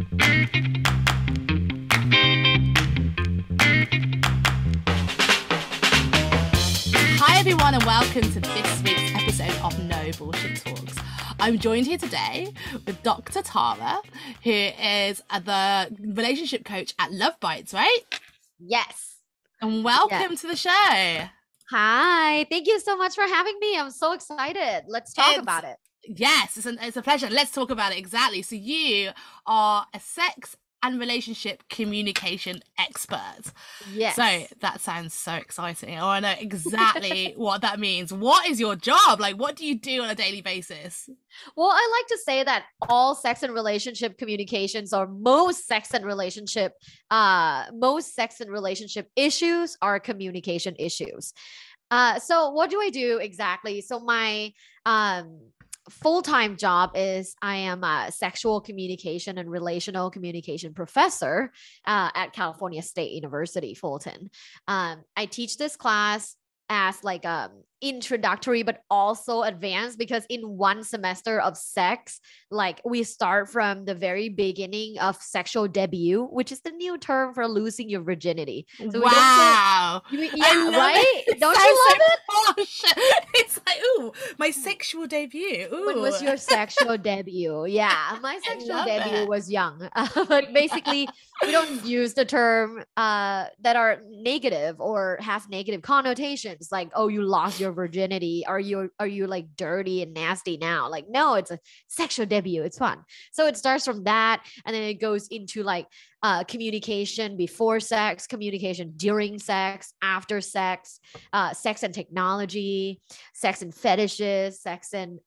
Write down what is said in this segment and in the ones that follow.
Hi everyone and welcome to this week's episode of No Bullshit Talks. I'm joined here today with Dr. Tara, who is the relationship coach at Luvbites, right? Yes. And welcome to the show. Hi. Thank you so much for having me. I'm so excited. Let's talk about it. Yes, it's a pleasure. Let's talk about it. Exactly. So you are a sex and relationship communication expert. Yes. So that sounds so exciting. I want to know exactly what that means. What is your job? Like, what do you do on a daily basis? Well, I like to say that all sex and relationship communications, or most sex and relationship issues are communication issues. So what do I do exactly? So my full-time job is I am a sexual communication and relational communication professor at California State University, Fulton. I teach this class as like introductory but also advanced, because in one semester of sex, like we start from the very beginning of sexual debut, which is the new term for losing your virginity. So wow. Right? Don't you love it? Posh. It's like, ooh, my sexual debut. Ooh. When was your sexual debut? Yeah, my sexual debut was young. But basically, we don't use the term that are negative or has negative connotations, like, oh, you lost your virginity. Are you like dirty and nasty now? Like, no, it's a sexual debut. It's fun. So it starts from that, and then it goes into like communication before sex, communication during sex, after sex, sex and technology, sex and fetishes, sex and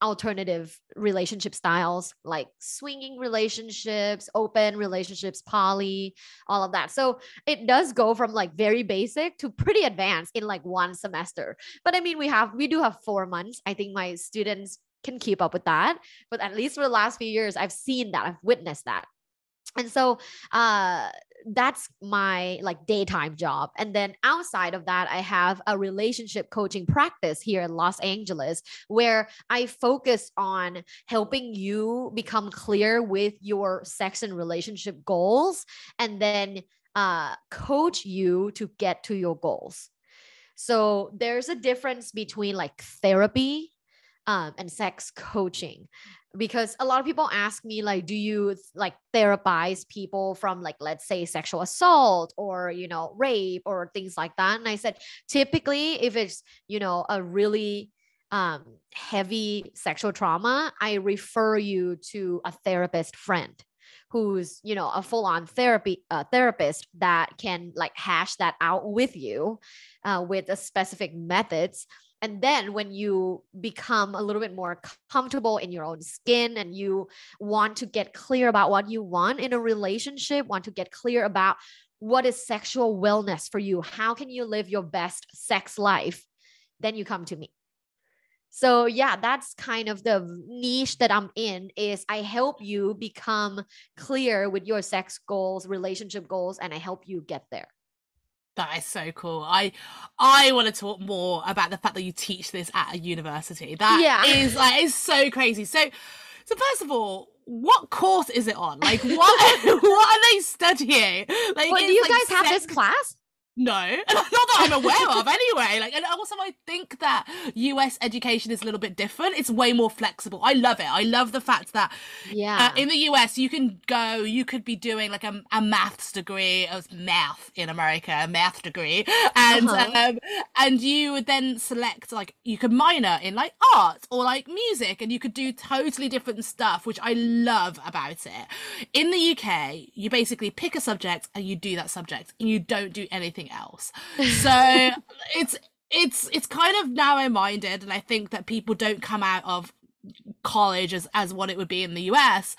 alternative relationship styles like swinging relationships, open relationships, poly, all of that. So it does go from like very basic to pretty advanced in like one semester. But I mean, we do have 4 months. I think my students can keep up with that. But at least for the last few years, I've seen that, I've witnessed that. And so that's my like daytime job. And then outside of that, I have a relationship coaching practice here in Los Angeles, where I focus on helping you become clear with your sex and relationship goals, and then coach you to get to your goals. So there's a difference between like therapy and sex coaching, because a lot of people ask me, like, do you like therapize people from like, let's say sexual assault or, you know, rape or things like that? And I said, typically if it's, you know, a really heavy sexual trauma, I refer you to a therapist friend who's, you know, a full-on therapist that can like hash that out with you with a specific methods. And then when you become a little bit more comfortable in your own skin and you want to get clear about what you want in a relationship, want to get clear about what is sexual wellness for you, how can you live your best sex life, then you come to me. So yeah, that's kind of the niche that I'm in, is I help you become clear with your sex goals, relationship goals, and I help you get there. That is so cool. I want to talk more about the fact that you teach this at a university. That is like, it's so crazy. So first of all, what course is it on? Like, what are they studying? Like, do you guys have this class? No, not that I'm aware of anyway. Like, and also I think that US education is a little bit different. It's way more flexible. I love it. I love the fact that in the US you could be doing like a maths degree, as math in America, a math degree, and you would then select, like, you could minor in like art or like music, and you could do totally different stuff, which I love about it. In the UK, you basically pick a subject and you do that subject, and you don't do anything else. So it's kind of narrow-minded, and I think that people don't come out of college as what it would be in the US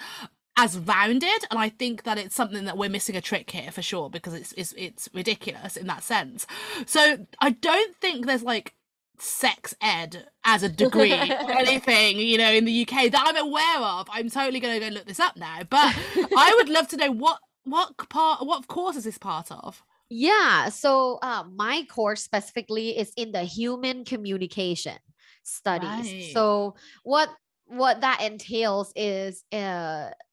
as rounded, and I think that it's something that we're missing a trick here for sure, because it's ridiculous in that sense. So I don't think there's like sex ed as a degree or anything, you know, in the UK that I'm aware of. I'm totally gonna go look this up now, but I would love to know what course is this part of? Yeah. So my course specifically is in the human communication studies. Right. So what that entails is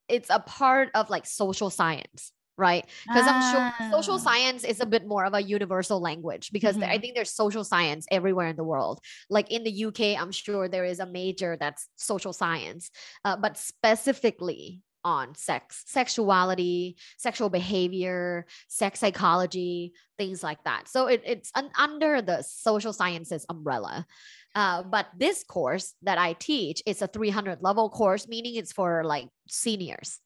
it's a part of like social science, right? Because I'm sure social science is a bit more of a universal language, because I think there's social science everywhere in the world. Like in the UK, I'm sure there is a major that's social science, but specifically on sex, sexuality, sexual behavior, sex psychology, things like that. So it's under the social sciences umbrella. But this course that I teach is a 300 level course, meaning it's for like seniors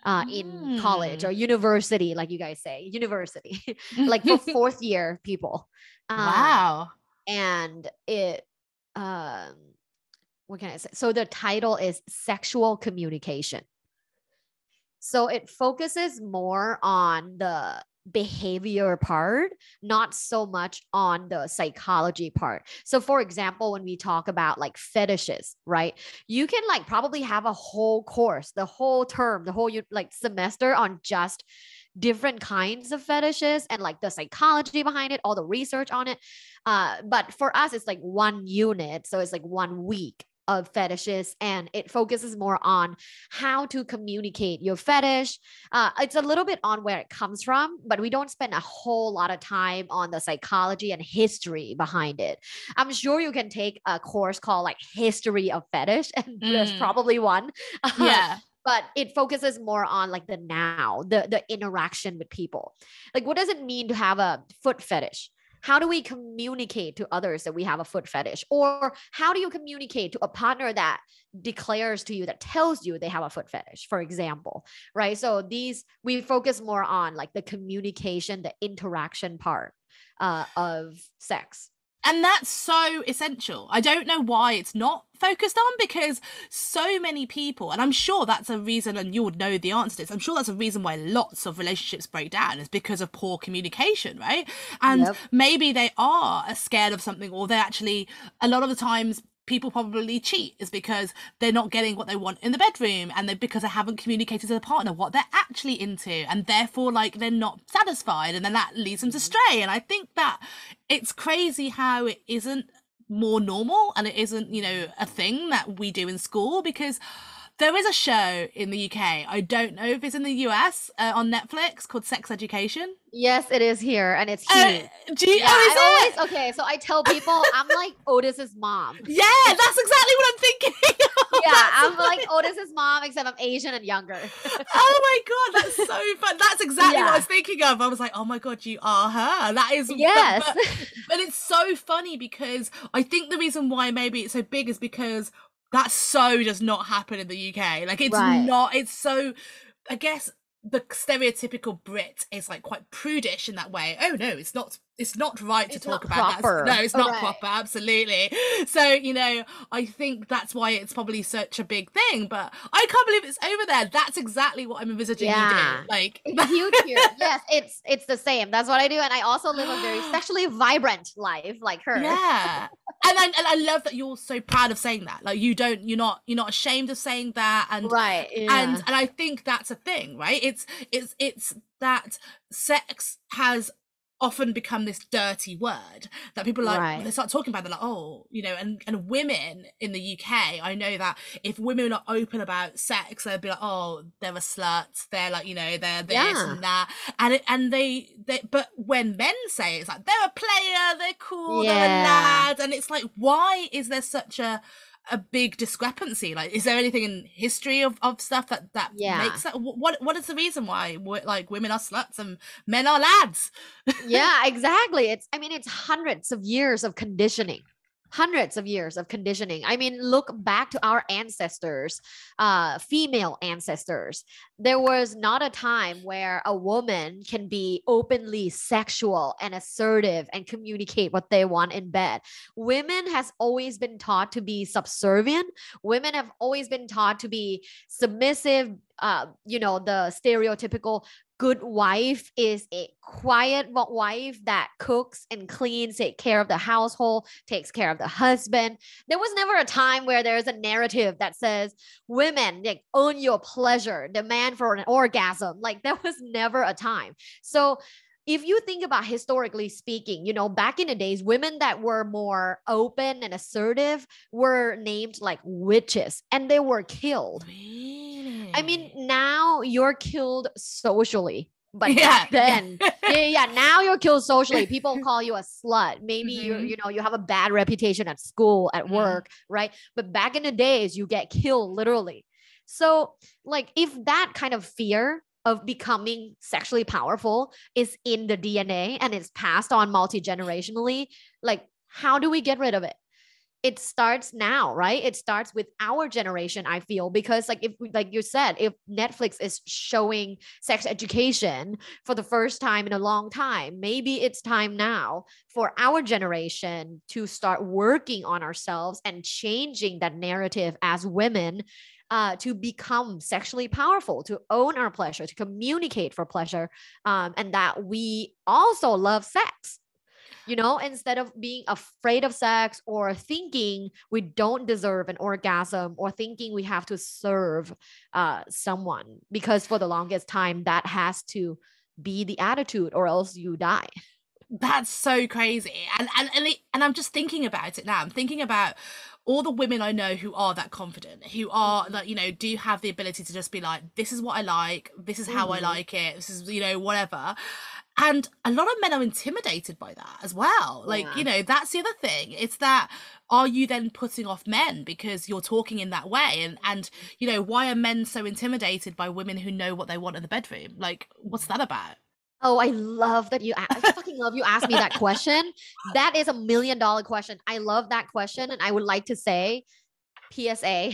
in college or university, like you guys say, university, like for fourth year people. Wow. And it, what can I say? So the title is Sexual Communication. So it focuses more on the behavior part, not so much on the psychology part. So for example, when we talk about like fetishes, right? You can like probably have a whole course, the whole term, the whole like semester on just different kinds of fetishes and like the psychology behind it, all the research on it. But for us, it's like one unit. So it's like 1 week of fetishes, and it focuses more on how to communicate your fetish. It's a little bit on where it comes from, but we don't spend a whole lot of time on the psychology and history behind it. I'm sure you can take a course called like History of Fetish, and there's probably one. Yeah. But it focuses more on like the now, the interaction with people. Like, what does it mean to have a foot fetish? How do we communicate to others that we have a foot fetish? Or how do you communicate to a partner that declares to you, that tells you they have a foot fetish, for example, right? So we focus more on like the communication, the interaction part of sex. And that's so essential. I don't know why it's not focused on, because so many people, and I'm sure that's a reason, and you would know the answer to this, I'm sure that's a reason why lots of relationships break down, is because of poor communication, right? And maybe they are scared of something, or they actually, a lot of the times, people probably cheat is because they're not getting what they want in the bedroom, and because they haven't communicated to the partner what they're actually into, and therefore like they're not satisfied, and then that leads them to stray. And I think that it's crazy how it isn't more normal, and it isn't, you know, a thing that we do in school, because there is a show in the UK, I don't know if it's in the US, on Netflix, called Sex Education. Yes, it is here, and it's huge. Okay, so I tell people I'm like Otis's mom. Yeah, that's exactly what I'm thinking. Yeah, I'm like Otis's mom, except I'm Asian and younger. Oh my god, that's so fun. That's exactly what I was thinking of. I was like, oh my god, you are her. That is, yes. But it's so funny, because I think the reason why maybe it's so big is because that so does not happen in the UK. Like, it's not, it's so, I guess the stereotypical Brit is like quite prudish in that way. Oh no, it's not right to talk about that. No, it's not proper, absolutely. So, you know, I think that's why it's probably such a big thing, but I can't believe it's over there. That's exactly what I'm envisaging you do. Like, it's huge here. Yes, it's the same. That's what I do. And I also live a very sexually vibrant life like her. Yeah. And I love that you're so proud of saying that. Like, you're not ashamed of saying that. And and I think that's a thing, right? It's that sex has often become this dirty word that people like, when they start talking about, they're like, oh, you know, and women in the UK, I know that if women are open about sex, they'll be like, oh, they're a slut, they're like, you know, they're this and that, and they but when men say it, it's like, they're a player, they're cool, they're a lad, and it's like, why is there such a big discrepancy? Like, is there anything in history of stuff that makes that? What is the reason why like women are sluts and men are lads? Yeah, exactly. It's hundreds of years of conditioning. I mean, look back to our ancestors, female ancestors. There was not a time where a woman can be openly sexual and assertive and communicate what they want in bed. Women has always been taught to be subservient. Women have always been taught to be submissive. You know, the stereotypical good wife is a quiet wife that cooks and cleans, takes care of the household, takes care of the husband. There was never a time where there's a narrative that says women, like, own your pleasure, demand for an orgasm. Like, there was never a time. So if you think about historically speaking, you know, back in the days, women that were more open and assertive were named like witches, and they were killed. Really? I mean, now you're killed socially. But back then, now you're killed socially. People call you a slut. Maybe you have a bad reputation at school, at work, right? But back in the days, you get killed literally. So like if that kind of fear of becoming sexually powerful is in the DNA and it's passed on multi-generationally, like how do we get rid of it? It starts now, right? It starts with our generation, I feel, because like if, like you said, if Netflix is showing sex education for the first time in a long time, maybe it's time now for our generation to start working on ourselves and changing that narrative as women, to become sexually powerful, to own our pleasure, to communicate for pleasure, and that we also love sex. Instead of being afraid of sex or thinking we don't deserve an orgasm or thinking we have to serve someone, because for the longest time that has to be the attitude or else you die. That's so crazy. And I'm just thinking about it now. I'm thinking about all the women I know who are that confident, who are like, do have the ability to just be like, this is what I like, this is how I like it, this is, whatever. And a lot of men are intimidated by that as well. Like, that's the other thing. It's that, are you then putting off men because you're talking in that way? And why are men so intimidated by women who know what they want in the bedroom? Like, what's that about? Oh, I love that I fucking love you asked me that question. That is $1 million question. I love that question. And I would like to say, PSA,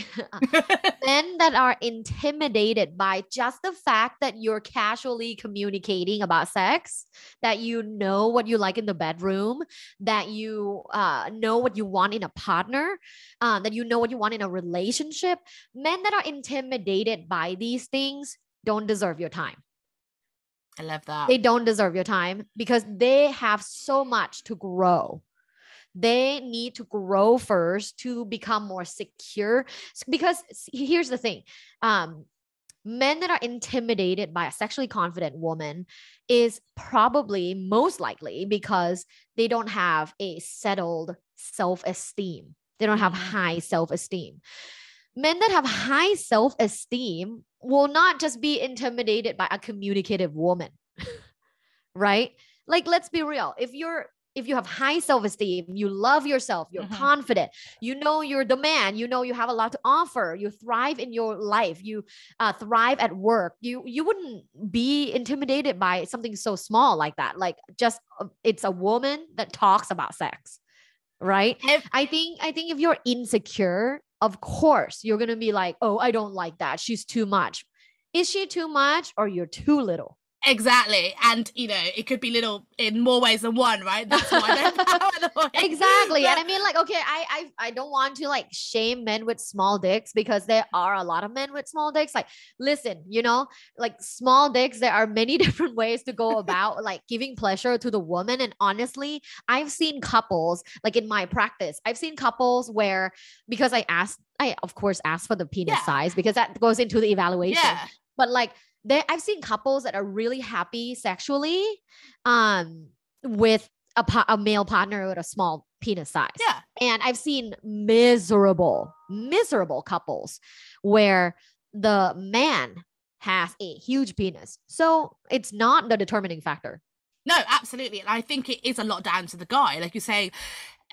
men that are intimidated by just the fact that you're casually communicating about sex, that you know what you like in the bedroom, that you know what you want in a partner, that you know what you want in a relationship. Men that are intimidated by these things don't deserve your time. I love that. They don't deserve your time because they have so much to grow. They need to grow first to become more secure. Because here's the thing. Men that are intimidated by a sexually confident woman is probably most likely because they don't have a settled self-esteem. They don't have high self-esteem. Men that have high self-esteem will not just be intimidated by a communicative woman, right? Like, let's be real. If you have high self-esteem, you love yourself, you're confident, you're the man, you have a lot to offer, you thrive in your life, you thrive at work, you wouldn't be intimidated by something so small like that. Like, just it's a woman that talks about sex, right? I think if you're insecure, of course you're gonna be like, oh, I don't like that, she's too much. Is she too much or you're too little? Exactly. And it could be little in more ways than one, right? That's why exactly. And I mean, like, okay, I don't want to like shame men with small dicks, because there are a lot of men with small dicks. Like, listen, like small dicks, there are many different ways to go about like giving pleasure to the woman. And honestly, I've seen couples, like in my practice, I've seen couples where, because I of course asked for the penis size because that goes into the evaluation. But like, I've seen couples that are really happy sexually with a male partner with a small penis size. Yeah. And I've seen miserable couples where the man has a huge penis. So it's not the determining factor. No, absolutely. And I think it is a lot down to the guy, like you say.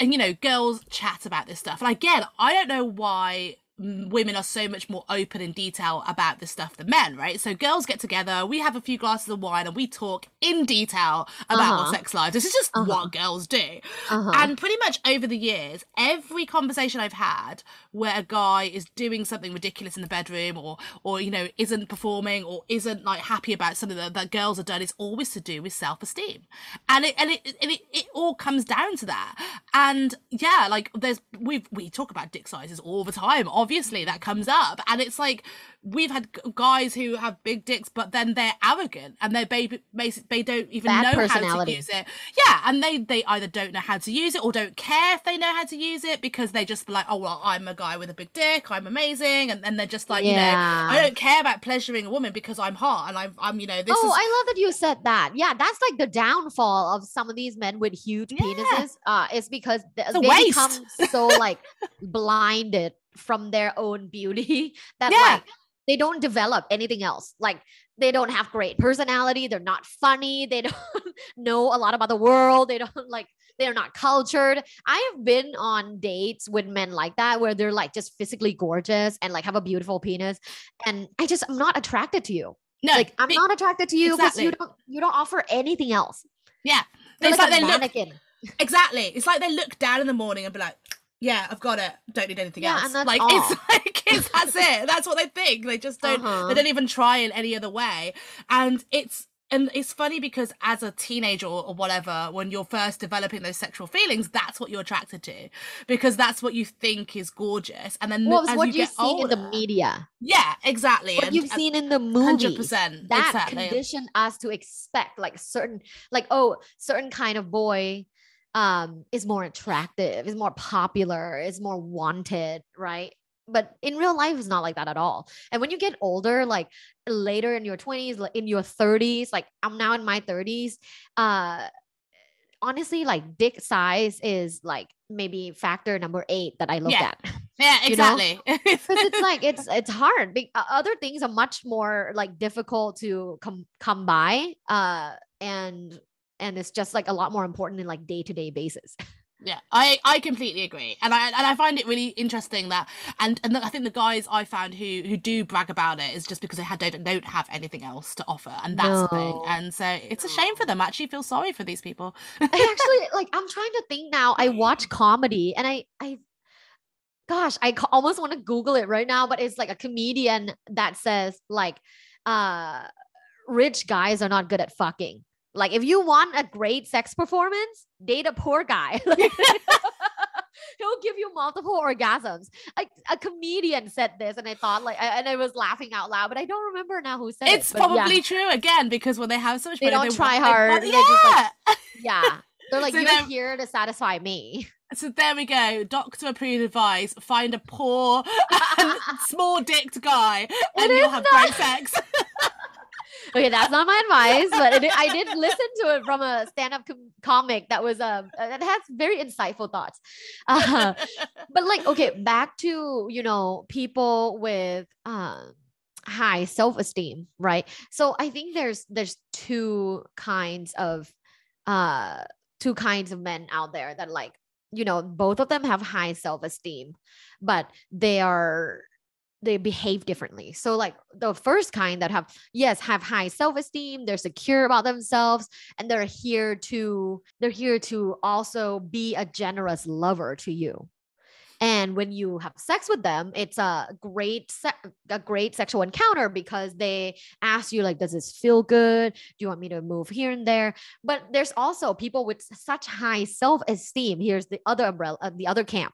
And, girls chat about this stuff. And again, I don't know why women are so much more open in detail about this stuff than men, right? So girls get together, we have a few glasses of wine and we talk in detail about our sex lives. This is just what girls do. And pretty much over the years, every conversation I've had where a guy is doing something ridiculous in the bedroom or isn't performing or isn't like happy about something that girls have done, is always to do with self-esteem. And it all comes down to that. And yeah, like we talk about dick sizes all the time. Obviously that comes up, and it's like we've had guys who have big dicks, but then they're arrogant and they don't even know how to use it. Yeah, and they either don't know how to use it or don't care if they know how to use it, because they just like, oh well, I'm a guy with a big dick, I'm amazing, and they're just like, I don't care about pleasuring a woman because I'm hot and I'm this. I love that you said that. Yeah, that's like the downfall of some of these men with huge penises. Is because they become so like blinded from their own beauty that like they don't develop anything else. Like they don't have great personality. They're not funny. They don't know a lot about the world. They don't like, they're not cultured. I have been on dates with men like that, where they're like just physically gorgeous and like have a beautiful penis. And I'm not attracted to you. No, like I'm not attracted to you because you don't offer anything else. Yeah. It's like a mannequin. Exactly. It's like they look down in the morning and be like, yeah, I've got it. Don't need anything else. And that's like all. It's like that's it. That's what they think. They just don't. They don't even try in any other way. And it's funny because as a teenager or whatever, when you're first developing those sexual feelings, that's what you're attracted to, because that's what you think is gorgeous. And then as what you've seen in the media. Yeah, exactly. What you've seen in the movies. 100%. That conditioned us to expect like certain kind of boy is more attractive, is more popular, is more wanted, right? But in real life, it's not like that at all. And when you get older, like later in your 20s, in your 30s, like I'm now in my 30s, honestly, like dick size is like maybe factor number 8 that I look at. Yeah, exactly. Because it's like, it's hard. Other things are much more like difficult to come by. And it's just like a lot more important in like day-to-day basis. Yeah, I completely agree, and I find it really interesting that, and I think the guys I found who do brag about it is just because they don't have anything else to offer, and that's the thing, and so it's a shame for them. I actually feel sorry for these people. I actually like, I'm trying to think now. I watch comedy, and I almost want to Google it right now, but it's like a comedian that says like, rich guys are not good at fucking. Like if you want a great sex performance, date a poor guy. He'll give you multiple orgasms. Like a comedian said this, and I thought like, and I was laughing out loud, but I don't remember now who said it. It's probably true again, because when they have so much money, they don't try hard. They're just like, they're like, so you're here to satisfy me. So there we go. Doctor approved advice: find a poor, small dicked guy, and you'll have great sex. Okay, that's not my advice, but I did listen to it from a stand-up comic that was that has very insightful thoughts. But like, okay, back to people with high self-esteem, right? So I think there's two kinds of men out there that like, both of them have high self-esteem, but they behave differently. So like the first kind that have high self-esteem, they're secure about themselves, and they're here to also be a generous lover to you. And when you have sex with them, it's a great sexual encounter, because they ask you like, does this feel good? Do you want me to move here and there? But there's also people with such high self-esteem. Here's the other umbrella, the other camp.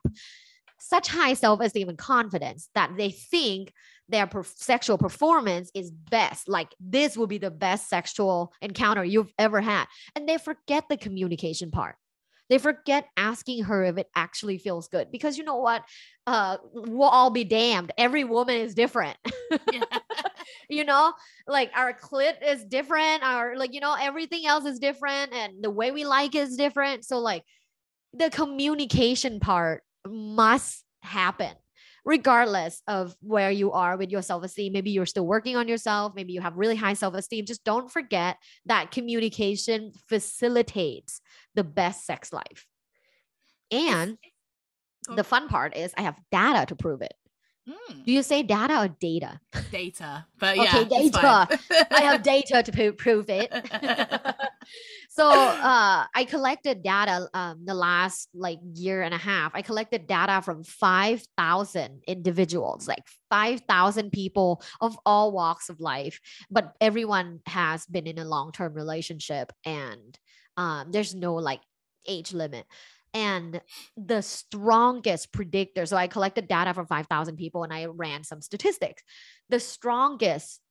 Such high self-esteem and confidence that they think their sexual performance is best. Like this will be the best sexual encounter you've ever had. And they forget the communication part. They forget asking her if it actually feels good, because you know what? We'll all be damned. Every woman is different. Like our clit is different. Our everything else is different. And the way we like is different. So like the communication part must happen regardless of where you are with your self-esteem. Maybe you're still working on yourself. Maybe you have really high self-esteem. Just don't forget that communication facilitates the best sex life. And the fun part is I have data to prove it. Do you say data or data? Data. But yeah, okay, data. I have data to prove it. So I collected data the last like year and a half. I collected data from 5,000 individuals, like 5,000 people of all walks of life. But everyone has been in a long-term relationship, and there's no like age limit. And the strongest predictor, so I collected data from 5,000 people and I ran some statistics. The strongest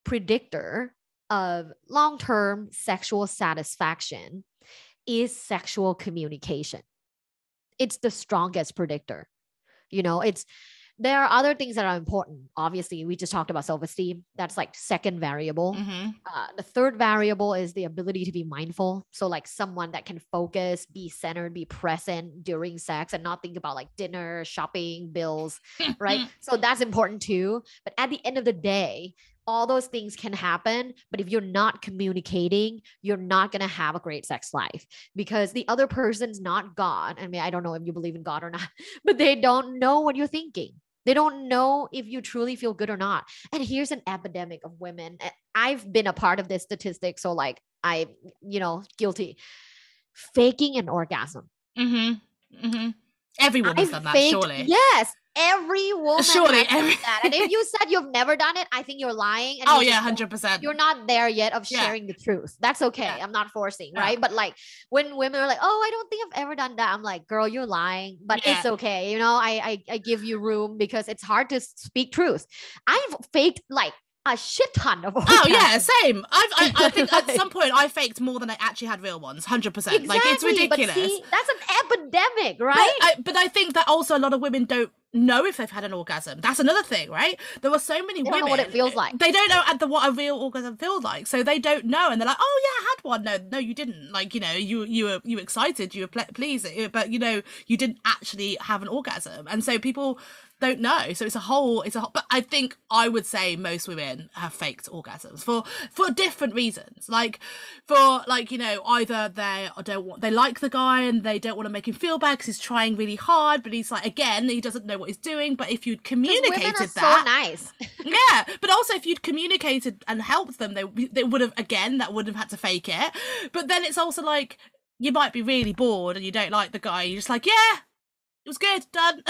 predictor of long-term sexual satisfaction is sexual communication. It's the strongest predictor. It's There are other things that are important. Obviously, we just talked about self-esteem. That's like second variable. The third variable is the ability to be mindful. So like someone that can focus, be centered, be present during sex and not think about like dinner, shopping, bills, right? So that's important too. But at the end of the day, all those things can happen, but if you're not communicating, you're not going to have a great sex life because the other person's not God. I mean, I don't know if you believe in God or not, but they don't know what you're thinking. They don't know if you truly feel good or not. And here's an epidemic of women. I've been a part of this statistic. So like guilty. Faking an orgasm. Everyone has done that, surely. Yes. Every woman surely has done that. And if you said you've never done it, I think you're lying. And 100%. You're not there yet of sharing the truth. That's okay. Yeah. I'm not forcing, right? But like when women are like, oh, I don't think I've ever done that. I'm like, girl, you're lying, but it's okay. I give you room because it's hard to speak truth. I've faked like a shit ton of orgasms. Oh yeah, same. I think at some point I faked more than I actually had real ones. 100%. Exactly, like it's ridiculous. But see, that's an epidemic, right? But I think that also a lot of women don't know if they've had an orgasm. That's another thing, right? There were so many women. Don't know what it feels like. They don't know what a real orgasm feels like, so they don't know, and they're like, "Oh yeah, I had one." No, you didn't. Like you were excited, you were pleased, but you didn't actually have an orgasm, and so people don't know. So it's a whole, but I think I would say most women have faked orgasms for different reasons. Like either they like the guy and they don't want to make him feel bad because he's trying really hard, but he's like, again, he doesn't know what he's doing. But if you'd communicated women are that, so nice. Yeah, but also if you'd communicated and helped them, they would have, again, that wouldn't have had to fake it. But then it's also like, you might be really bored and you don't like the guy. You're just like, yeah, it was good, done.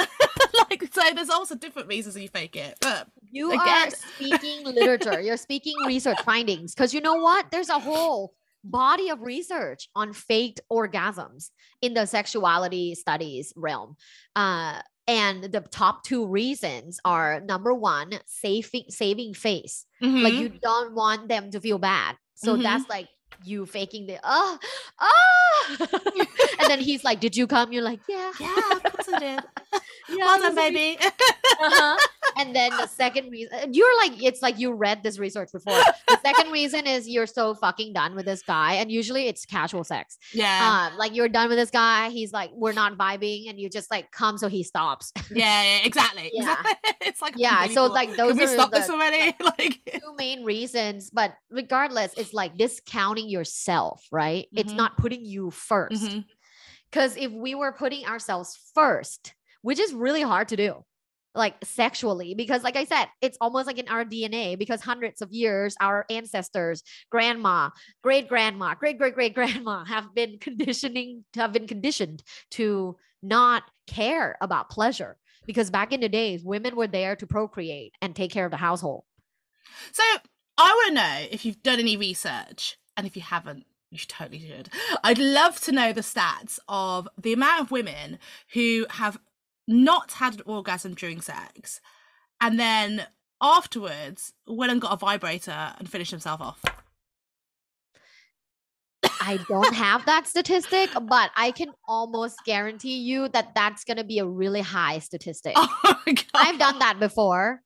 So there's also different reasons you fake it. But you are speaking literature. You're speaking research findings. Because you know what? There's a whole body of research on faked orgasms in the sexuality studies realm. And the top two reasons are, number one, saving face. Like you don't want them to feel bad. So that's like you faking the and then he's like, did you come? You're like, yeah, of course I did. Well done, baby. And then the second reason, you're like, it's like you read this research before. The second reason is you're so fucking done with this guy, and usually it's casual sex. Like you're done with this guy, he's like, we're not vibing, and you just like come so he stops. Exactly. It's like, so like those can we are stop this already? Like two main reasons. But regardless, it's like discounting yourself, right? It's not putting you first. Because if we were putting ourselves first, which is really hard to do, like sexually, because like I said, it's almost like in our DNA, because hundreds of years, our ancestors, grandma, great-grandma, great-great-great-grandma have been conditioned to not care about pleasure. Because back in the days, women were there to procreate and take care of the household. So I want to know if you've done any research, and if you haven't, you totally should. I'd love to know the stats of the amount of women who have not had an orgasm during sex and then afterwards went and got a vibrator and finished himself off. I don't have that statistic, but I can almost guarantee you that that's going to be a really high statistic. Oh my God. I've done that before.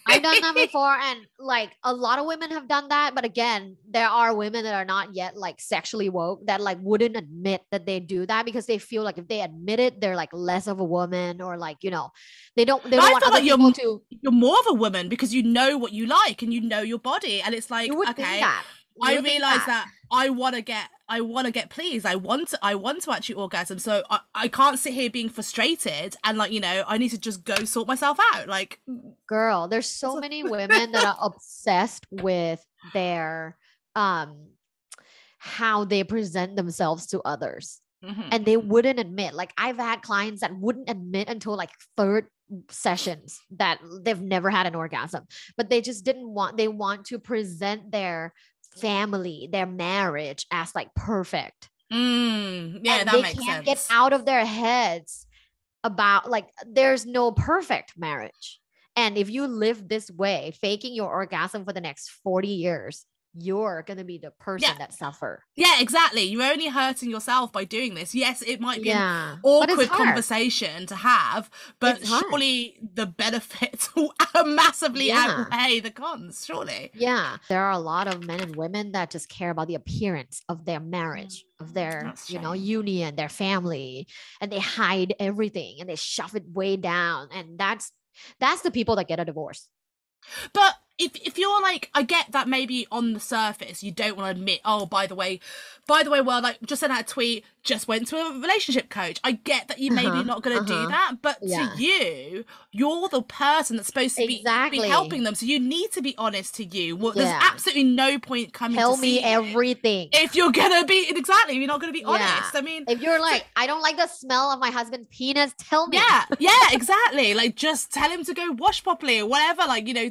And like a lot of women have done that. But again, there are women that are not yet like sexually woke that like wouldn't admit that they do that because they feel like if they admit it, they're like less of a woman, or like, they don't want other people to. You're more of a woman because you know what you like and you know your body. And it's like, okay, I realize that I want to get pleased. I want to actually orgasm. So I can't sit here being frustrated and like, I need to just go sort myself out. Like, girl, there's so many women that are obsessed with their, how they present themselves to others. And they wouldn't admit. Like I've had clients that wouldn't admit until like third sessions that they've never had an orgasm, but they just they want to present their family, their marriage as like perfect. That makes sense. They can't get out of their heads about like there's no perfect marriage. And if you live this way, faking your orgasm for the next 40 years, you're going to be the person that suffer. Yeah, exactly. You're only hurting yourself by doing this. Yes, it might be an but awkward conversation to have, but surely the benefits massively outweigh the cons, surely. Yeah. There are a lot of men and women that just care about the appearance of their marriage, of their, union, their family, and they hide everything and they shove it way down. And that's the people that get a divorce. But if you're like, I get that maybe on the surface you don't want to admit, oh, by the way, well, like, just sent out a tweet, just went to a relationship coach. I get that you maybe not going to do that, but to you're the person that's supposed to be helping them, so you need to be honest to you. Well, there's absolutely no point coming tell to me see everything if you're gonna be you're not gonna be honest. I mean, if you're like, I don't like the smell of my husband's penis, tell me. Exactly. Like, just tell him to go wash properly or whatever, like, you know,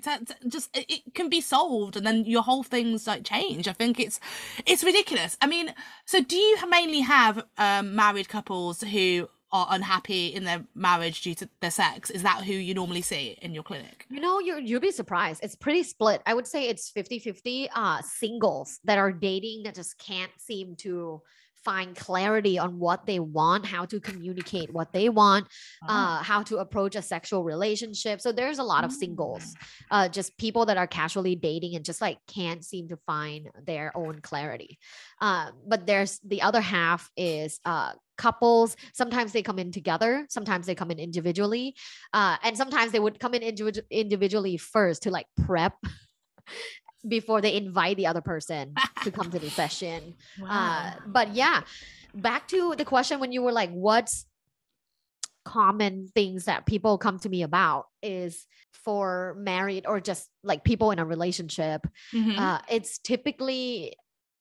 just it can be solved, and then your whole thing's like change. I think it's ridiculous. I mean, so do you mainly have married couples who are unhappy in their marriage due to their sex? Is that who you normally see in your clinic? You know, you'll be surprised. It's pretty split. I would say it's 50-50 singles that are dating that just can't seem to find clarity on what they want, how to communicate what they want, how to approach a sexual relationship. So there's a lot of singles, just people that are casually dating and just like can't seem to find their own clarity. But there's the other half is couples. Sometimes they come in together, sometimes they come in individually, and sometimes they would come in individually first to like prep before they invite the other person to come to the session. But yeah, back to the question when you were like, what's common things that people come to me about is for married or just like people in a relationship. It's typically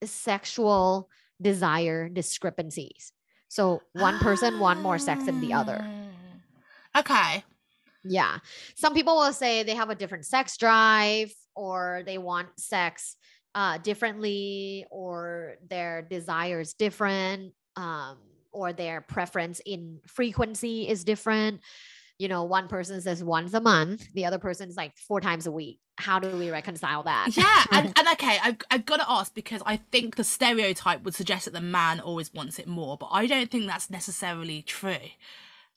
sexual desire discrepancies. So one person want more sex than the other. Okay. Yeah. Some people will say they have a different sex drive, or they want sex differently, or their desire is different, or their preference in frequency is different. You know, one person says once a month, the other person's like 4 times a week. How do we reconcile that? Yeah. And okay, I've got to ask, because I think the stereotype would suggest that the man always wants it more, but I don't think that's necessarily true.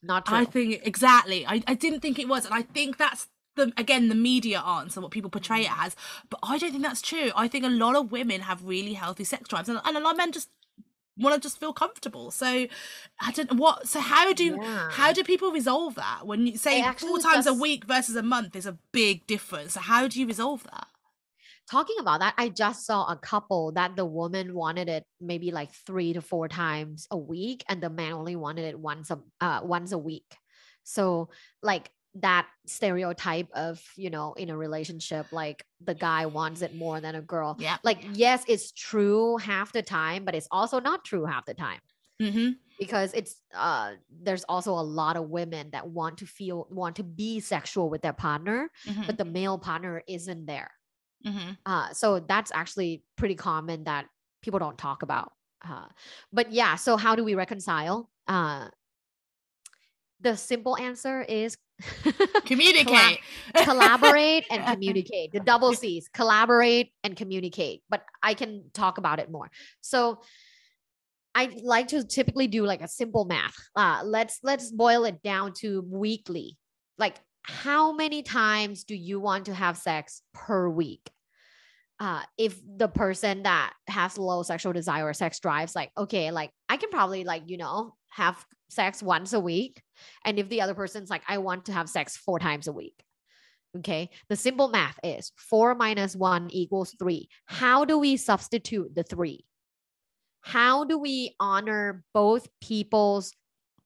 Not true. I think exactly. I didn't think it was. And I think that's the media answer, what people portray it as. But I don't think that's true. I think a lot of women have really healthy sex drives, and a lot of men just want to just feel comfortable. So I don't what. So how do people resolve that when you say 4 times a week versus a month is a big difference? So how do you resolve that? Talking about that, I just saw a couple that the woman wanted it maybe like 3 to 4 times a week, and the man only wanted it once a week. So like that stereotype of, you know, in a relationship, like the guy wants it more than a girl. Yeah. Like, yes, it's true half the time, but it's also not true half the time. Because it's there's also a lot of women that want to be sexual with their partner, but the male partner isn't there. So that's actually pretty common that people don't talk about. But yeah, so how do we reconcile? The simple answer is communicate, collaborate and communicate. The double C's: collaborate and communicate. But I can talk about it more. So I like to typically do like a simple math. Let's boil it down to weekly. Like, how many times do you want to have sex per week? If the person that has low sexual desire or sex drives, like, okay, like I can probably like, you know, have sex once a week. And if the other person's like, I want to have sex 4 times a week. Okay. The simple math is 4 minus 1 equals 3. How do we substitute the 3? How do we honor both people's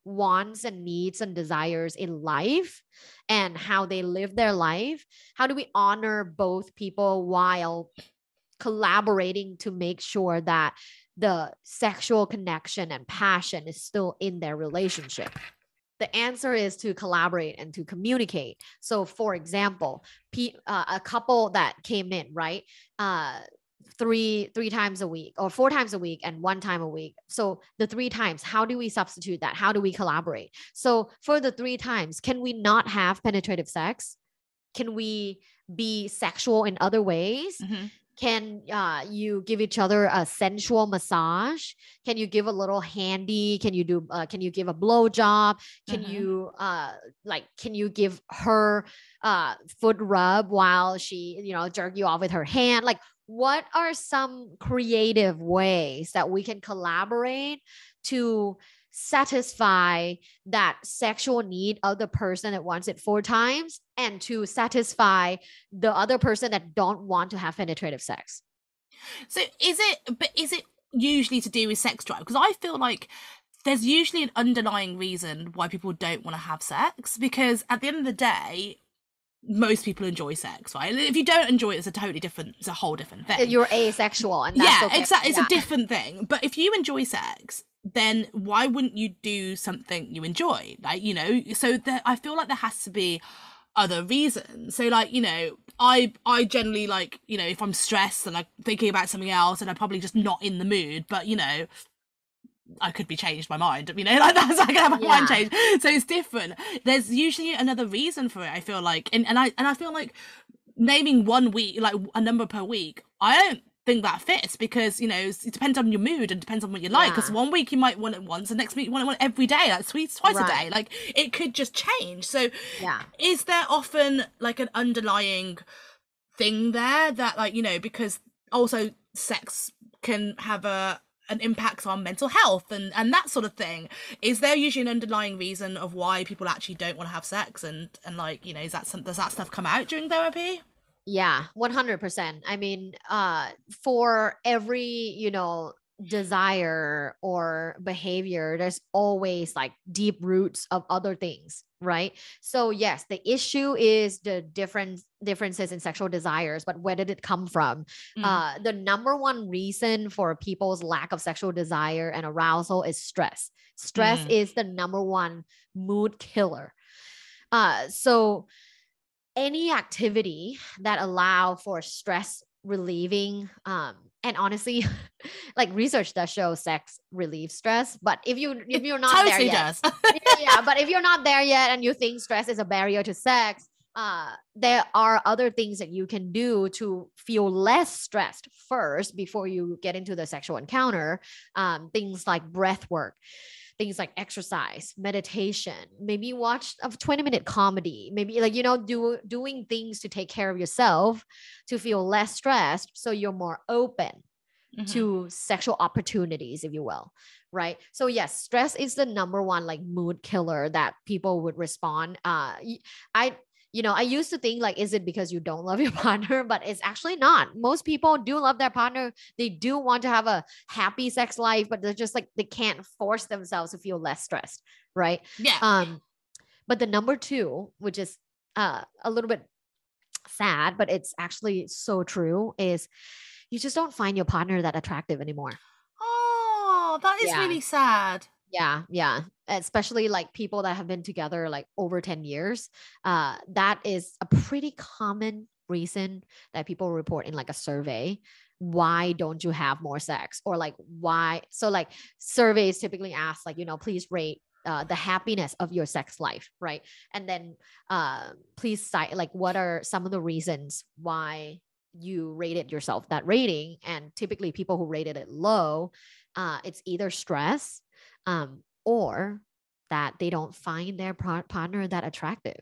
wants and needs and desires in life and how they live their life? How do we honor both people while collaborating to make sure that the sexual connection and passion is still in their relationship? The answer is to collaborate and to communicate. So for example, a couple that came in, right? Three times a week or 4 times a week and 1 time a week. So the 3 times, how do we substitute that? How do we collaborate? So for the 3 times, can we not have penetrative sex? Can we be sexual in other ways? Can you give each other a sensual massage? Can you give a little handy? Can you give a blow job? Can you can you give her foot rub while she, jerk you off with her hand? Like, what are some creative ways that we can collaborate to satisfy that sexual need of the person that wants it 4 times and to satisfy the other person that don't want to have penetrative sex? So is it usually to do with sex drive? Because I feel like there's usually an underlying reason why people don't want to have sex, because at the end of the day, most people enjoy sex, right? If you don't enjoy it, it's a whole different thing. You're asexual, and that's okay. Exactly. It's a different thing. But if you enjoy sex, then why wouldn't you do something you enjoy? Like, so I feel like there has to be other reasons. So like, I generally like, if I'm stressed and like thinking about something else and I'm probably just not in the mood, but I could be changed my mind, like that's like I have my mind changed. So it's different. There's usually another reason for it, I feel like. And I feel like naming 1 week, like a number per week, I don't think that fits, because it depends on your mood and depends on what you like. Because 1 week you might want it once, the next week you want it every day, like twice a day. Like it could just change. So is there often like an underlying thing there that like, because also sex can have an impact on mental health and that sort of thing? Is there usually an underlying reason of why people actually don't want to have sex, and like, does that stuff come out during therapy? Yeah, 100%. I mean, for every, desire or behavior, there's always like deep roots of other things, right? So yes, the issue is the differences in sexual desires, but where did it come from? The number one reason for people's lack of sexual desire and arousal is stress. Stress is the number one mood killer. So any activity that allow for stress relieving, and honestly, like research does show sex relieves stress, but if you're not totally there yet, but if you're not there yet and you think stress is a barrier to sex, there are other things that you can do to feel less stressed first before you get into the sexual encounter. Things like breath work, things like exercise, meditation, maybe watch a 20-minute comedy, maybe like, doing things to take care of yourself to feel less stressed. So you're more open to sexual opportunities, if you will. Right. So yes, stress is the number one like mood killer that people would respond. I used to think like, is it because you don't love your partner? But it's actually not. Most people do love their partner. They do want to have a happy sex life, but they're just like, they can't force themselves to feel less stressed. Right. Yeah. But the number 2, which is a little bit sad, but it's actually so true, is you just don't find your partner that attractive anymore. Oh, that is really sad. Yeah. Yeah. Especially like people that have been together like over 10 years. That is a pretty common reason that people report in like a survey. Why don't you have more sex? Or like, why? So like surveys typically ask like, please rate the happiness of your sex life. Right. And then please cite like, what are some of the reasons why you rated yourself that rating? And typically people who rated it low, it's either stress, or that they don't find their partner that attractive.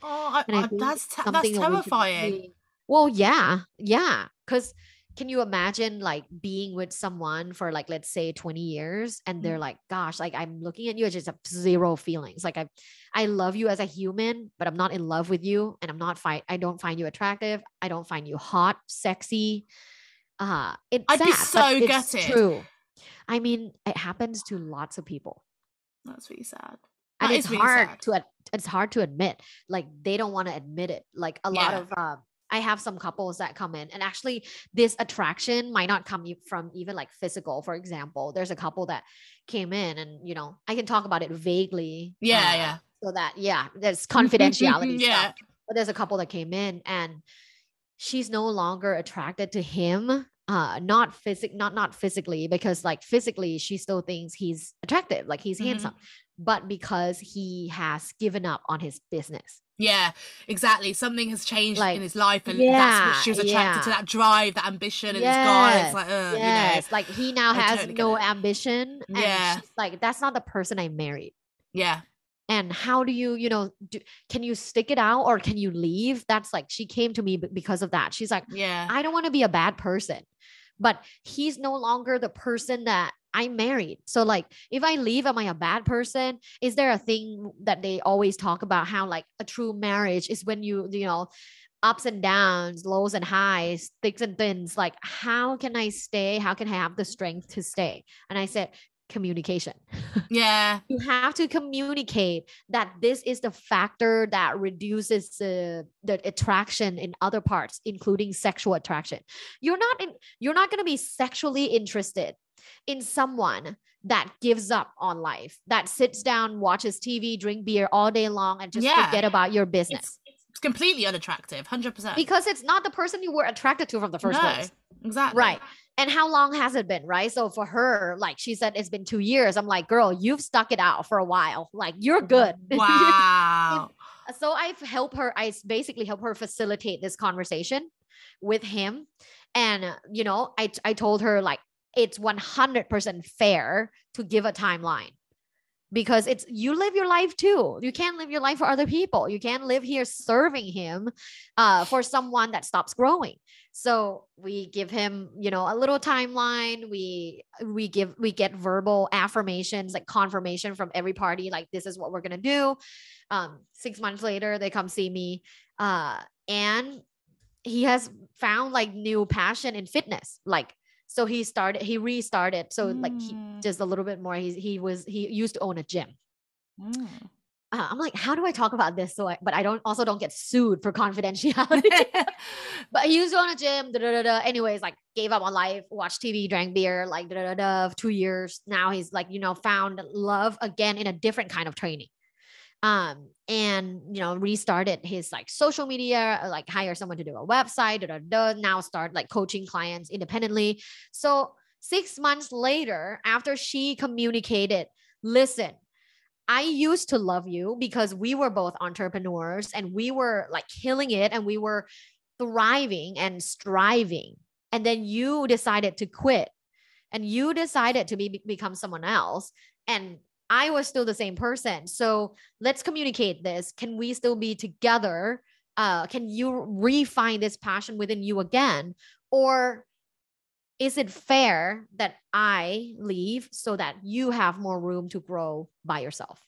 Oh, that's terrifying. Well, yeah. Because can you imagine like being with someone for like, let's say 20 years and they're like, gosh, like I'm looking at you, I just have zero feelings. Like I love you as a human, but I'm not in love with you. And I don't find you attractive. I don't find you hot, sexy. I'd be so gutted. It's true. I mean, it happens to lots of people. That's really sad. And it's hard to admit. Like they don't want to admit it. Like a lot of I have some couples that come in, and actually this attraction might not come from even like physical. For example, there's a couple that came in, and I can talk about it vaguely. So that there's confidentiality stuff. But there's a couple that came in, and she's no longer attracted to him. Not physically, because like physically she still thinks he's attractive, like he's handsome, but because he has given up on his business. Yeah, exactly. Something has changed in Like, his life, and that's what yeah, she was attracted to, yeah. that drive, that ambition, and it's gone. It's Yes. like, Yes. Like he now I has totally get no it. ambition. And Yeah, she's like, that's not the person I married. yeah, And how do you, can you stick it out or can you leave? That's like, she came to me because of that. She's like, yeah, I don't want to be a bad person, but he's no longer the person that I married. So like, if I leave, am I a bad person? Is there a thing that they always talk about, how like a true marriage is when ups and downs, lows and highs, thick and thins. Like, how can I stay? How can I have the strength to stay? And I said, communication. yeah, You have to communicate that this is the factor that reduces the attraction in other parts, including sexual attraction. You're not going to be sexually interested in someone that gives up on life, that sits down, watches TV, drink beer all day long, and just yeah. forget about your business. It's completely unattractive, 100%. Because it's not the person you were attracted to from the first place. Exactly. Right. And how long has it been? Right. So for her, like she said, it's been 2 years. I'm like, girl, you've stuck it out for a while. Like, you're good. Wow. So I basically help her facilitate this conversation with him. And, I told her like, it's 100% fair to give a timeline, because you live your life too. You can't live your life for other people. You can't live here serving him for someone that stops growing. So we give him, a little timeline. We get verbal affirmations, like confirmation from every party, like this is what we're going to do. 6 months later, they come see me, and he has found like new passion in fitness. Like, so he restarted. So like he just a little bit more. He used to own a gym. I'm like, how do I talk about this? But I don't get sued for confidentiality. But he used to own a gym. Anyways, like gave up on life, watched TV, drank beer, like 2 years. Now he's like, found love again in a different kind of training. And restarted his like social media, like hire someone to do a website, now start like coaching clients independently. So 6 months later, after she communicated, listen, I used to love you because we were both entrepreneurs and we were like killing it and we were thriving and striving. And then you decided to quit and you decided to become someone else. And I was still the same person. So let's communicate this. Can we still be together? Can you refine this passion within you again? Or is it fair that I leave so that you have more room to grow by yourself?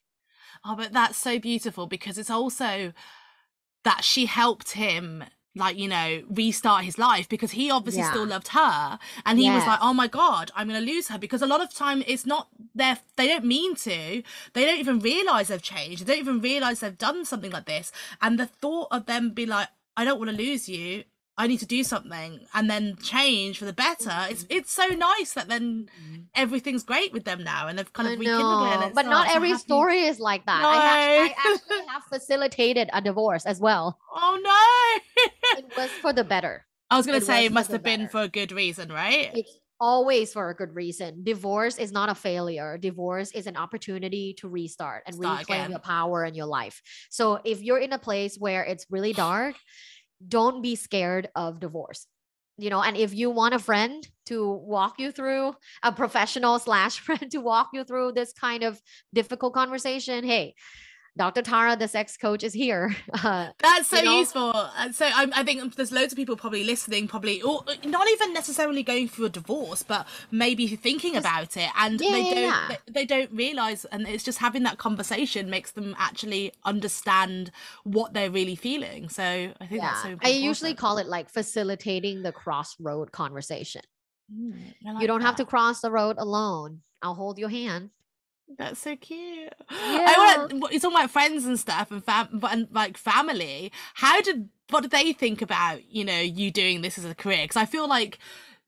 Oh, but that's so beautiful, because it's also that she helped him, like, restart his life, because he obviously still loved her, and he was like, oh my God, I'm going to lose her, because a lot of time it's not they don't mean to, they don't even realize they've changed, they don't even realize they've done something like this, and the thought of them be like, I don't want to lose you, I need to do something, and then change for the better. It's so nice that then everything's great with them now, and they've kind of rekindled it. But not every story is like that. No. I actually have facilitated a divorce as well. Oh no! It was for the better. I was going to say it must have been for a good reason, right? It's always for a good reason. Divorce is not a failure. Divorce is an opportunity to restart and reclaim your power in your life. So if you're in a place where it's really dark, don't be scared of divorce. And if you want a friend to walk you through, a professional / friend to walk you through this kind of difficult conversation, hey, Dr. Tara, the sex coach, is here. That's so useful. So I think there's loads of people probably listening, or not even necessarily going through a divorce, but maybe thinking about it, and they don't realize, and it's just having that conversation makes them actually understand what they're really feeling. So I think that's so important. I usually call it like facilitating the crossroad conversation. Like you don't have to cross the road alone. I'll hold your hand. That's so cute. Yeah. You're talking about friends and stuff and like family. What did they think about, you doing this as a career? Because I feel like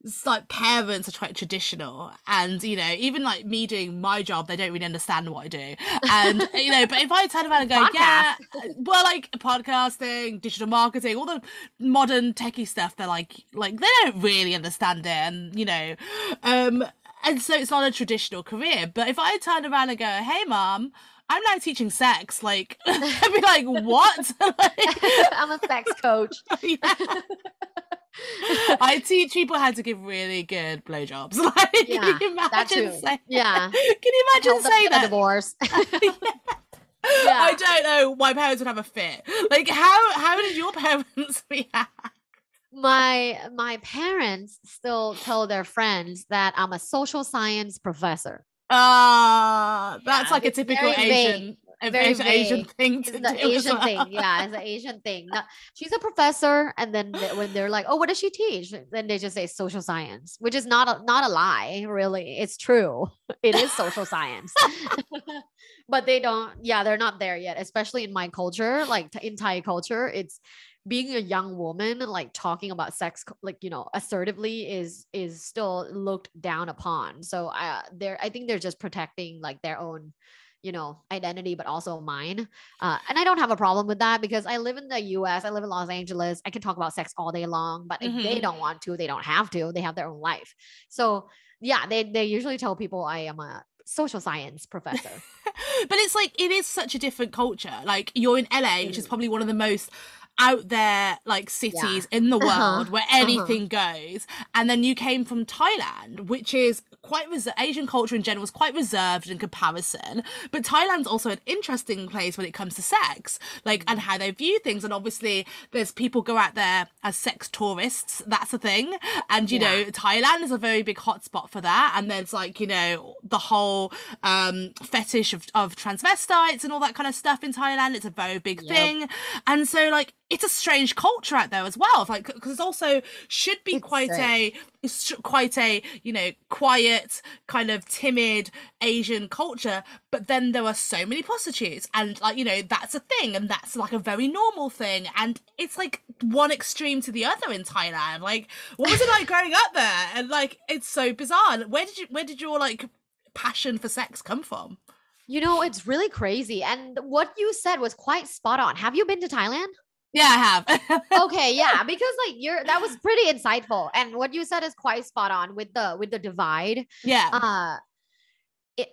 it's like parents are quite traditional, and even like me doing my job, they don't really understand what I do. And but if I turn around and go, like podcasting, digital marketing, all the modern techie stuff, they're like they don't really understand it, and And so it's not a traditional career. But if I turn around and go, hey, mom, I'm now teaching sex, like, I'd be like, what? I'm a sex coach. I teach people how to give really good blowjobs. Like, Yeah, can you that too. imagine saying, Yeah. Can you imagine Help them saying get a that? divorce. Yeah. I don't know. My parents would have a fit. Like, how did your parents react? My parents still tell their friends that I'm a social science professor. That's like a it's typical very Asian, very Asian thing It's to the do as Asian well. thing. Yeah, it's the Asian thing. She's a professor, and then when they're like, "Oh, what does she teach?" Then they just say social science, which is not a lie, really. It's true. It is social science. But they don't. Yeah, they're not there yet. Especially in my culture, like in Thai culture, it's being a young woman, like talking about sex, like assertively is still looked down upon. So I think they're just protecting like their own identity, but also mine. And I don't have a problem with that because I live in the US, I live in Los Angeles. I can talk about sex all day long, but if they don't want to, they don't have to. They have their own life. So yeah, they usually tell people I am a social science professor. But it's like, it is such a different culture. Like, you're in LA, which is probably one of the most out there like cities in the world where anything goes, and then you came from Thailand, which is quite Asian culture in general is quite reserved in comparison, but Thailand's also an interesting place when it comes to sex, like, and how they view things. And obviously there's people go out there as sex tourists, that's a thing, and you know, Thailand is a very big hotspot for that. And there's like, you know, the whole fetish of transvestites and all that kind of stuff in Thailand. It's a very big thing. And so like, it's a strange culture out there as well, like, because it's also should be quite a you know, quiet, kind of timid Asian culture, but then there are so many prostitutes, and like, you know, that's a thing, and that's like a very normal thing, and it's like one extreme to the other in Thailand. Like, what was it like growing up there? And like, it's so bizarre. Where did your like passion for sex come from? You know, it's really crazy, and what you said was quite spot on. Have you been to Thailand? Yeah, I have. Okay, yeah, because like that was pretty insightful, and what you said is quite spot on with the divide. Yeah.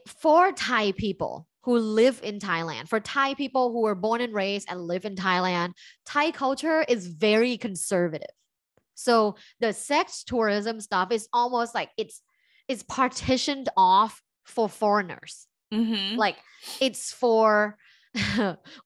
For Thai people who live in Thailand, for Thai people who were born and raised and live in Thailand, Thai culture is very conservative. So the sex tourism stuff is almost like it's partitioned off for foreigners. Like, it's for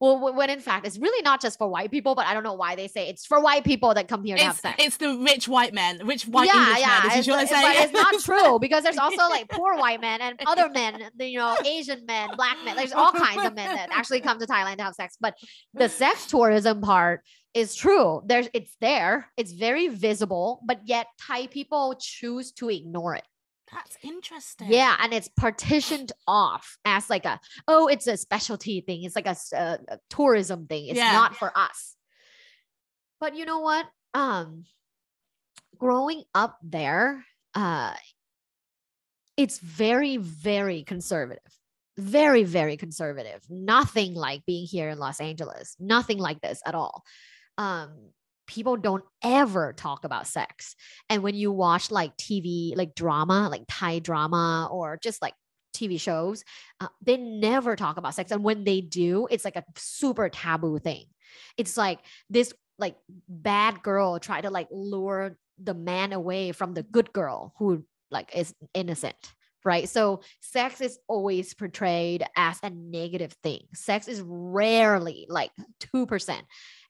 well, when in fact it's really not just for white people, but I don't know why they say it's for white people that come here to have sex. It's the rich white men, rich white English men. Is what say. But it's not true, because there's also like poor white men and other men, you know, Asian men, black men. There's all kinds of men that actually come to Thailand to have sex. But the sex tourism part is true. It's very visible, but yet Thai people choose to ignore it. That's interesting. Yeah, and it's partitioned off as like it's a specialty thing. It's like a tourism thing. It's not for us. But you know what? Growing up there, it's very, very conservative. Very, very conservative. Nothing like being here in Los Angeles. Nothing like this at all. People don't ever talk about sex. And when you watch like TV, like drama, like Thai drama, or just like TV shows, they never talk about sex. And when they do, it's like a super taboo thing. It's like this like bad girl try to like lure the man away from the good girl who like is innocent. Right. So sex is always portrayed as a negative thing. Sex is rarely, like 2%,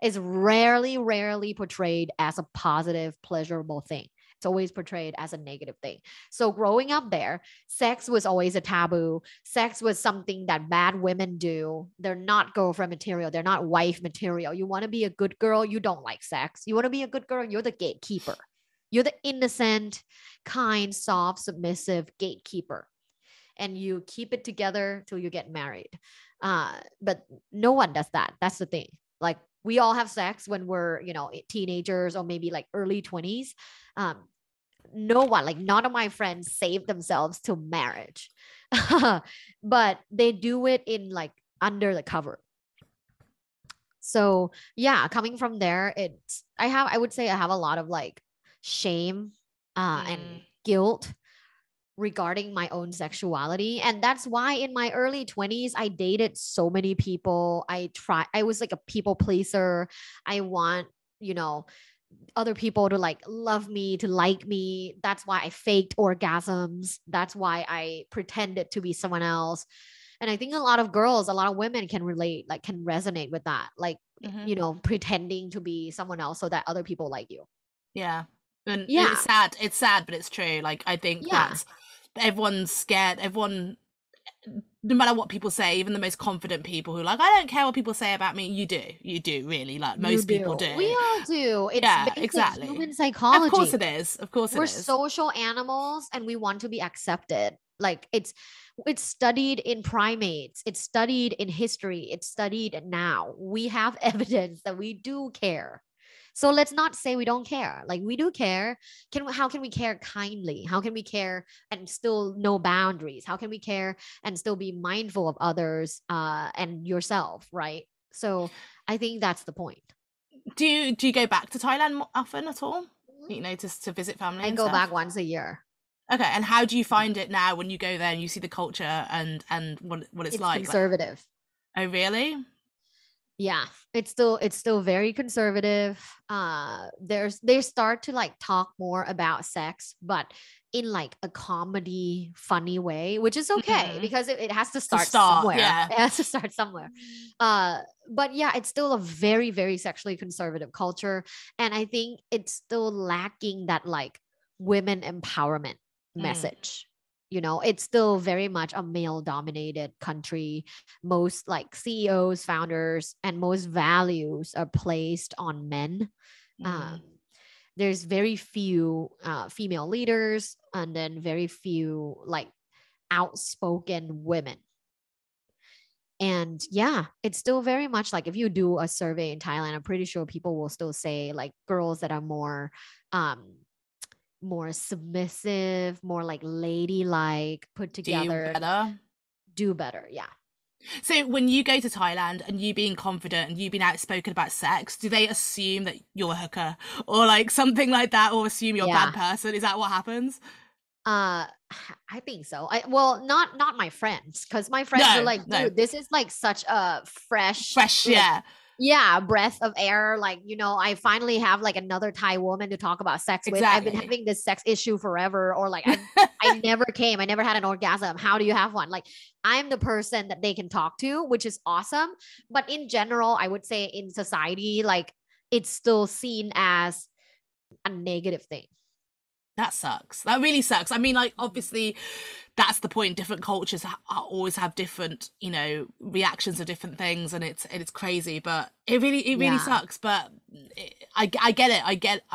is rarely portrayed as a positive, pleasurable thing. It's always portrayed as a negative thing. So growing up there, sex was always a taboo. Sex was something that bad women do. They're not girlfriend material. They're not wife material. You want to be a good girl, you don't like sex. You want to be a good girl, you're the gatekeeper. You're the innocent, kind, soft, submissive gatekeeper. And you keep it together till you get married. But no one does that. That's the thing. Like, we all have sex when we're, you know, teenagers or maybe like early 20s. No one, like none of my friends save themselves to marriage. But they do it in like under the cover. So yeah, coming from there, I would say I have a lot of like shame and guilt regarding my own sexuality. And that's why in my early 20s, I dated so many people. I was like a people pleaser. I want, you know, other people to like love me, to like me. That's why I faked orgasms. That's why I pretended to be someone else. And I think a lot of girls, a lot of women can relate, like can resonate with that. Like, you know, pretending to be someone else so that other people like you. Yeah. And Yeah. it's sad, but it's true. Like, I think that's everyone's scared. Everyone, no matter what people say, even the most confident people who are like, I don't care what people say about me. You do really, like most people do. We all do. It's basic human psychology. Of course it is. Of course We're social animals and we want to be accepted. Like it's studied in primates. It's studied in history. It's studied now. We have evidence that we do care. So let's not say we don't care. Like we do care. How can we care kindly? How can we care and still know boundaries? How can we care and still be mindful of others and yourself, right? So I think that's the point. Do you go back to Thailand often at all? You know, to visit family? I go back once a year. Okay, and how do you find it now when you go there and you see the culture and what it's like? Conservative. Oh, really? Yeah, it's still very conservative. They start to like talk more about sex, but in like a comedy, funny way, which is okay because it has to start somewhere. Yeah. It has to start somewhere. But yeah, it's still a very, very sexually conservative culture. And I think it's still lacking that like women empowerment message. You know, it's still very much a male dominated country. Most like CEOs, founders, and most values are placed on men. There's very few female leaders and then very few like outspoken women. And yeah, it's still very much like if you do a survey in Thailand, I'm pretty sure people will still say like girls that are more submissive, more like ladylike, put together. Do better. Yeah. So when you go to Thailand and you being confident and you being outspoken about sex, do they assume that you're a hooker or like something like that, or assume you're a bad person? Is that what happens? I think so. Well, not my friends, because my friends are like, dude, this is like such a fresh, breath of air. Like, you know, I finally have like another Thai woman to talk about sex with. I've been having this sex issue forever, or like I never had an orgasm. How do you have one? Like, I'm the person that they can talk to, which is awesome. But in general, I would say in society, like it's still seen as a negative thing. That sucks. That really sucks. I mean, like, obviously that's the point. Different cultures always have different, you know, reactions to different things, and it's crazy, but it really sucks. But I get it. I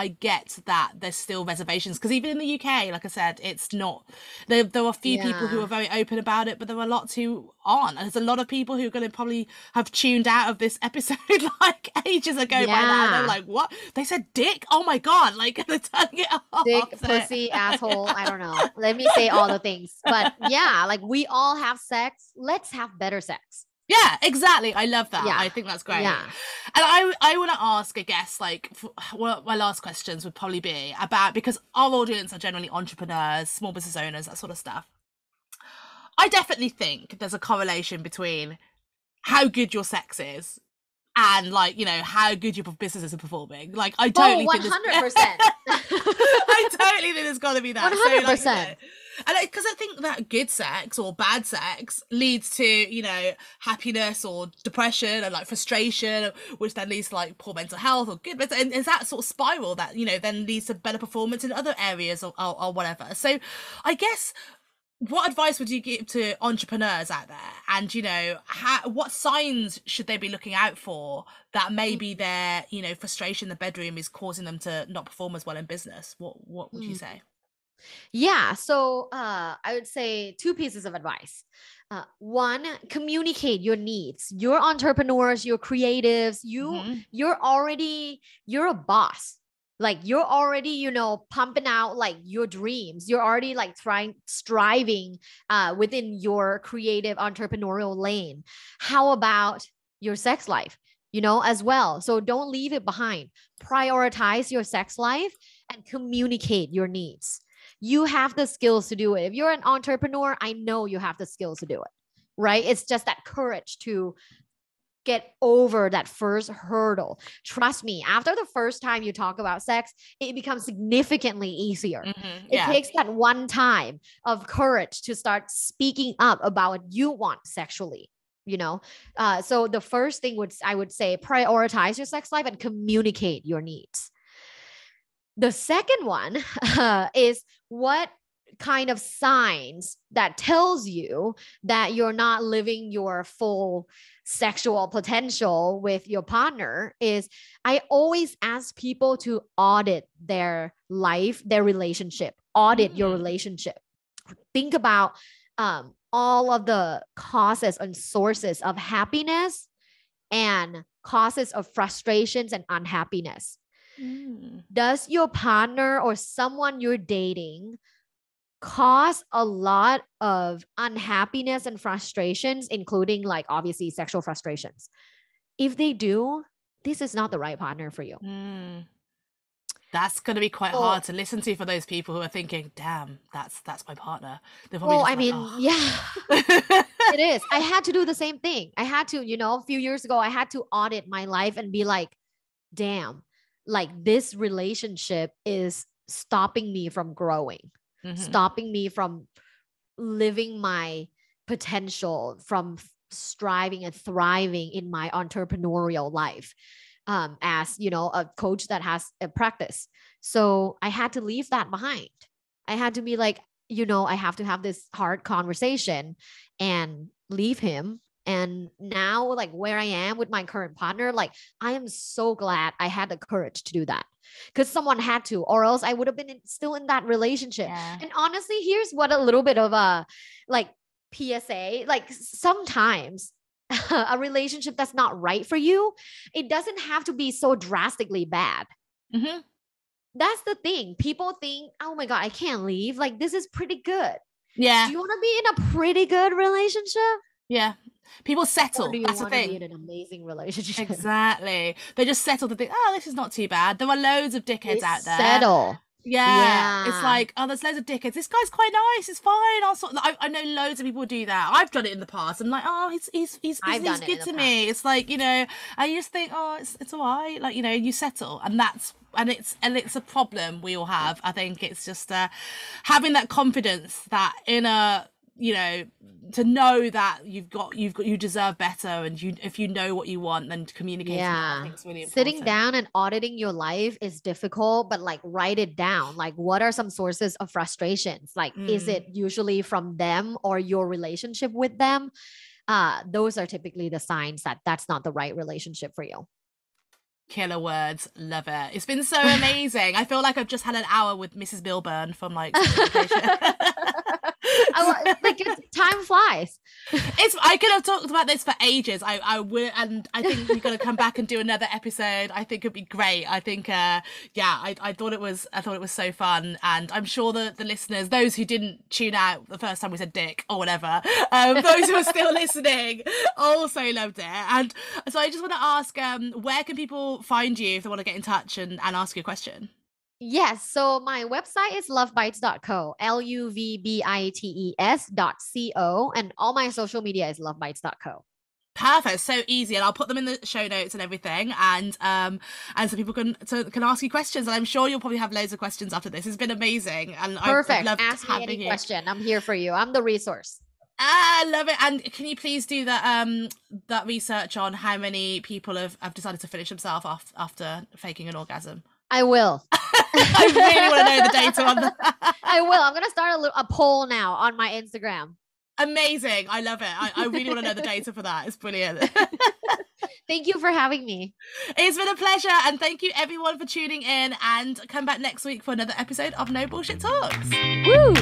get that there's still reservations, because even in the UK, like I said, it's not. There are a few people who are very open about it, but there are lots who aren't. And there's a lot of people who are going to probably have tuned out of this episode like ages ago by now. They're like, what? They said dick? Oh my god! Like they're turning it off. Dick, pussy, asshole. I don't know. Let me say all the things. But yeah, like we all have sex. Let's have better sex. Yeah, exactly. I love that. I think that's great. Yeah. And I want to ask, I guess, like, my last questions would probably be about, because our audience are generally entrepreneurs, small business owners, that sort of stuff. I definitely think there's a correlation between how good your sex is and, like, you know, how good your businesses are performing. Like, I totally 100%. I totally think there's got to be that. 100%. So, like, you know, and because I think that good sex or bad sex leads to, you know, happiness or depression and like frustration, which then leads to like poor mental health or good mental, and it's that sort of spiral that, you know, then leads to better performance in other areas or whatever. So I guess, what advice would you give to entrepreneurs out there? And, you know, what signs should they be looking out for that maybe their, you know, frustration in the bedroom is causing them to not perform as well in business? What would you say? Yeah. So I would say 2 pieces of advice. One, communicate your needs. You're entrepreneurs, you're creatives, you're a boss. Like you're already, you know, pumping out like your dreams. You're already like striving within your creative entrepreneurial lane. How about your sex life, you know, as well? So don't leave it behind. Prioritize your sex life and communicate your needs. you have the skills to do it. If you're an entrepreneur, I know you have the skills to do it, right? It's just that courage to get over that first hurdle. Trust me, after the first time you talk about sex, it becomes significantly easier. It takes that one time of courage to start speaking up about what you want sexually. So the first thing I would say, prioritize your sex life and communicate your needs. The second one is what kind of signs that tells you that you're not living your full sexual potential with your partner is I always ask people to audit their life, their relationship, audit your relationship. Think about all of the causes and sources of happiness and causes of frustrations and unhappiness. Does your partner or someone you're dating cause a lot of unhappiness and frustrations, including like obviously sexual frustrations? If they do, this is not the right partner for you. That's going to be quite hard to listen to for those people who are thinking, damn, that's my partner. Well, I mean, yeah, it is. I had to do the same thing. I had to, a few years ago, I had to audit my life and be like, damn, like this relationship is stopping me from growing, stopping me from living my potential, from striving and thriving in my entrepreneurial life. As a coach that has a practice. So I had to leave that behind. I had to be like, I have to have this hard conversation and leave him. And now like where I am with my current partner, like I am so glad I had the courage to do that because someone had to, or else I would have been still in that relationship. And honestly, here's what a little bit of a like PSA, like sometimes a relationship that's not right for you, it doesn't have to be so drastically bad. That's the thing. People think, oh my God, I can't leave. Like, this is pretty good. Yeah. Do you want to be in a pretty good relationship? Yeah. People settle. Or do you That's want the thing. to be in an amazing relationship? Exactly. They just settle to think, oh, this is not too bad. There are loads of dickheads out there. Settle. Yeah. It's like, oh, there's loads of dickheads. This guy's quite nice. It's fine. I know loads of people do that. I've done it in the past. I'm like, oh, he's good to me. It's like, I just think, oh, it's all right. Like, you settle, and it's a problem we all have. I think it's just having that confidence that to know that you deserve better, and if you know what you want, then communicating that, I think, is really important. Sitting down and auditing your life is difficult, but like write it down. Like, what are some sources of frustrations? Like, is it usually from them or your relationship with them? Those are typically the signs that that's not the right relationship for you. Killer words. Love it. It's been so amazing. I feel like I've just had an hour with Mrs. Bilburn from like time flies. I could have talked about this for ages. I will, and I think we're gonna come back and do another episode. I think it'd be great. I think I thought it was so fun, and I'm sure the listeners, those who didn't tune out the first time we said dick or whatever, those who are still listening also loved it. And so I just want to ask, where can people find you if they want to get in touch and ask you a question? Yes. So my website is luvbites.co, LUVBITES.co. And all my social media is luvbites.co. Perfect. So easy. And I'll put them in the show notes and everything. And so people can ask you questions. And I'm sure you'll probably have loads of questions after this. It's been amazing. And perfect. I've loved ask me any question. I'm here for you. I'm the resource. I love it. And can you please do that research on how many people have decided to finish themselves after faking an orgasm? I will. I really want to know the data on that. I will. I'm going to start a poll now on my Instagram. Amazing. I love it. I really want to know the data for that. It's brilliant. Thank you for having me. It's been a pleasure. And thank you everyone for tuning in, and come back next week for another episode of No Bullshit Talks. Woo!